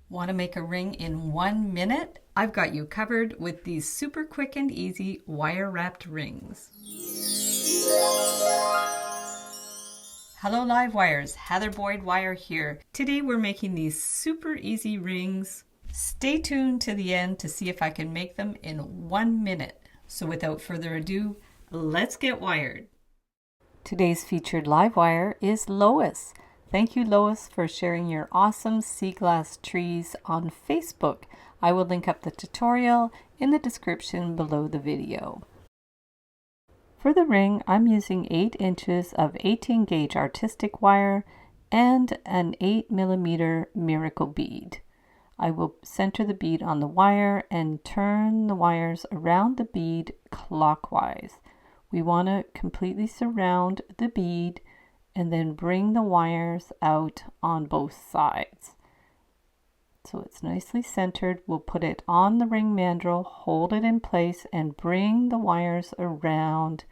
Want to make a ring in 1 minute? I've got you covered with these super quick and easy wire wrapped rings. Hello live wires, Heather Boyd Wire here. Today we're making these super easy rings. Stay tuned to the end to see if I can make them in 1 minute. So without further ado, let's get wired. Today's featured live wire is Lois. Thank you, Lois, for sharing your awesome sea glass trees on Facebook. I will link up the tutorial in the description below the video. For the ring, I'm using 8 inches of 18 gauge artistic wire and an 8mm miracle bead. I will center the bead on the wire and turn the wires around the bead clockwise. We want to completely surround the bead and then bring the wires out on both sides. So it's nicely centered. We'll put it on the ring mandrel, hold it in place, and bring the wires around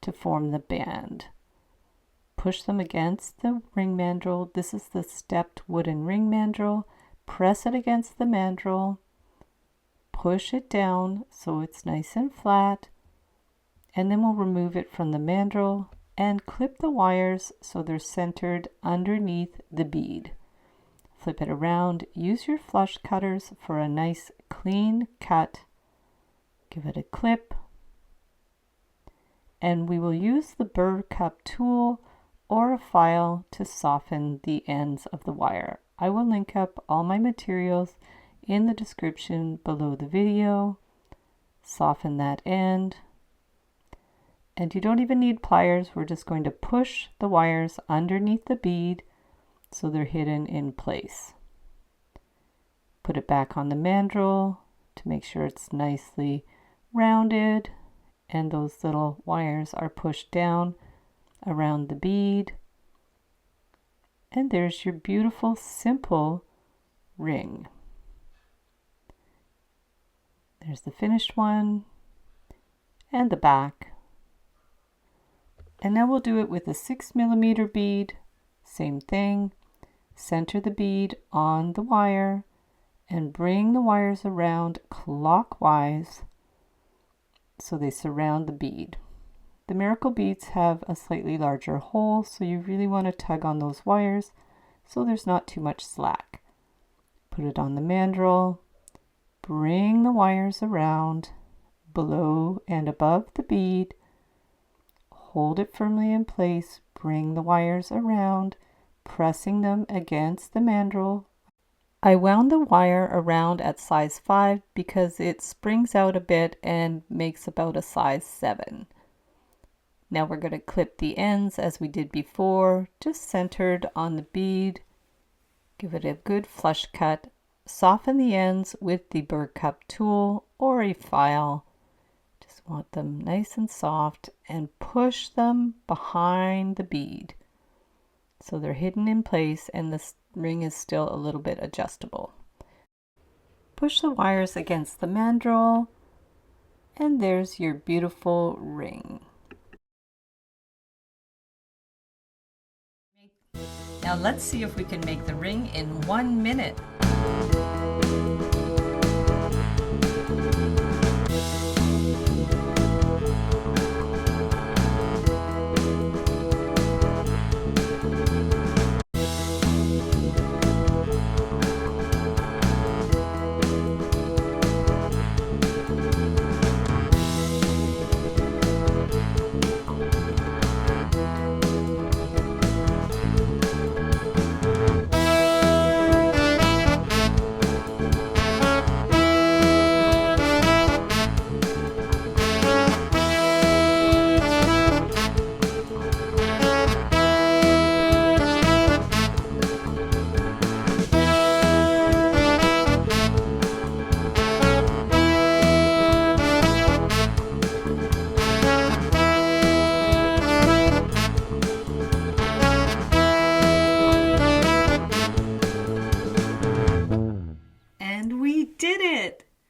to form the band. Push them against the ring mandrel. This is the stepped wooden ring mandrel. Press it against the mandrel. Push it down so it's nice and flat. And then we'll remove it from the mandrel and clip the wires so they're centered underneath the bead. Flip it around. Use your flush cutters for a nice clean cut. Give it a clip. And we will use the burr cup tool or a file to soften the ends of the wire. I will link up all my materials in the description below the video. Soften that end. And you don't even need pliers. We're just going to push the wires underneath the bead so they're hidden in place. Put it back on the mandrel to make sure it's nicely rounded and those little wires are pushed down around the bead. And there's your beautiful, simple ring. There's the finished one and the back. And now we'll do it with a 6mm bead. Same thing. Center the bead on the wire and bring the wires around clockwise so they surround the bead. The miracle beads have a slightly larger hole, so you really want to tug on those wires so there's not too much slack. Put it on the mandrel. Bring the wires around below and above the bead. Hold it firmly in place, bring the wires around, pressing them against the mandrel. I wound the wire around at size 5 because it springs out a bit and makes about a size 7. Now we're going to clip the ends as we did before, just centered on the bead. Give it a good flush cut. Soften the ends with the burr cup tool or a file. Want them nice and soft and push them behind the bead so they're hidden in place and this ring is still a little bit adjustable. Push the wires against the mandrel and there's your beautiful ring. Now let's see if we can make the ring in 1 minute.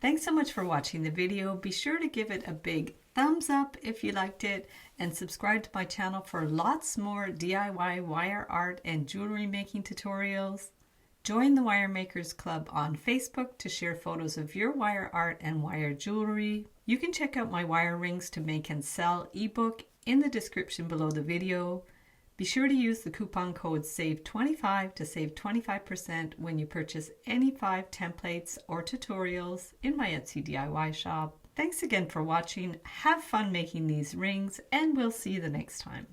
Thanks so much for watching the video. Be sure to give it a big thumbs up if you liked it, and subscribe to my channel for lots more DIY wire art and jewelry making tutorials. Join the Wire Makers Club on Facebook to share photos of your wire art and wire jewelry. You can check out my wire rings to make and sell ebook in the description below the video. Be sure to use the coupon code SAVE25 to save 25% when you purchase any 5 templates or tutorials in my Etsy DIY shop. Thanks again for watching. Have fun making these rings, and we'll see you the next time.